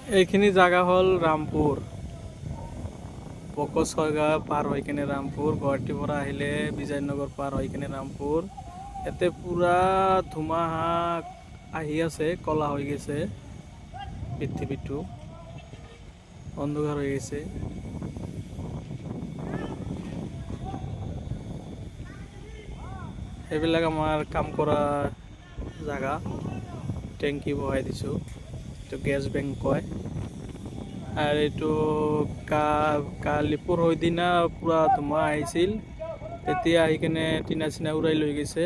এইখিনি জাগা হল ৰামপুৰ পকছয়গাঁও পাৰ হৈ কিনে ৰামপুৰ গুৱাহাটীৰ পৰা আহিলে বিজয়নগৰ পাৰ হৈ কিনে ৰামপুৰ ইয়াতে পুৰা ধুমাহা আহি আছে কলা হৈ গৈছে পৃথিৱীটো অন্ধকাৰ হৈ গৈছে এইবিলাক আমাৰ কাম কৰা জাগা টেংকি বহাই দিছোঁ এইটো গেছ বেংক কয় আৰ এইটো কালি পৰহি দিনা পুৰা ধুমুহা আহিছিল তেতিয়া আহি কিনে টিনা চিনা উৰাই লৈ গৈছে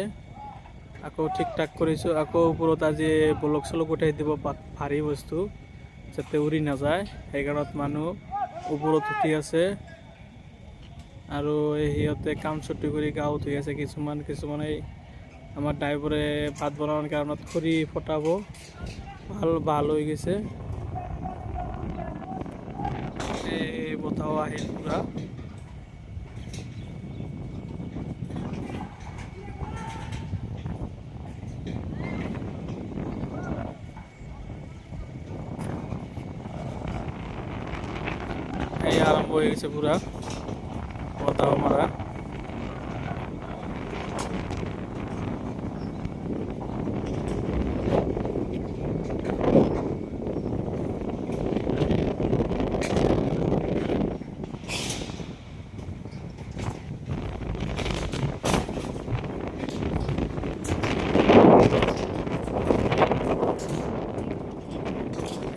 আকৌ ঠিক ঠাক কৰিছোঁ আকৌ ওপৰত আজি ব্লক চলক উঠাই দিব ভাৰী বস্তু যাতে উৰি নাযায় সেইকাৰণত মানুহ ওপৰত উঠি আছে আৰু সিহঁতে কাম ছুটি কৰি গাঁৱত হৈ আছে কিছুমানে আমাৰ ড্ৰাইভাৰে ভাত বনোৱাৰ কাৰণত খৰি ফটাব ভাল হৈ গৈছে এই বতাহ আহিল পুৰা এই আৰম্ভ হৈ গৈছে পুৰা বতাহ মাৰা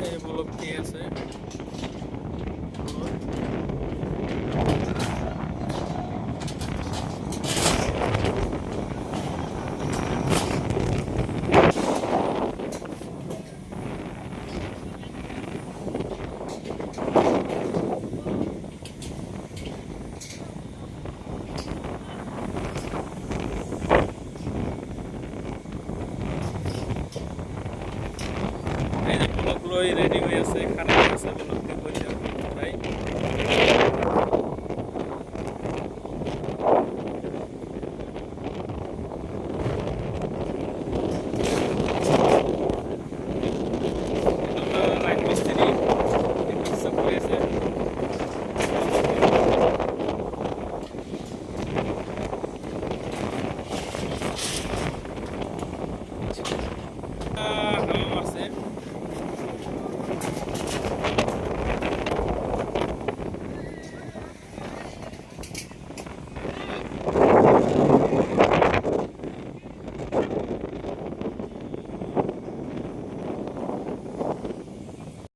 এই ব্লক কি আছে এই যে ব্লক লৈ ৰেডি হয়ে আছে খানা আছে ব্লক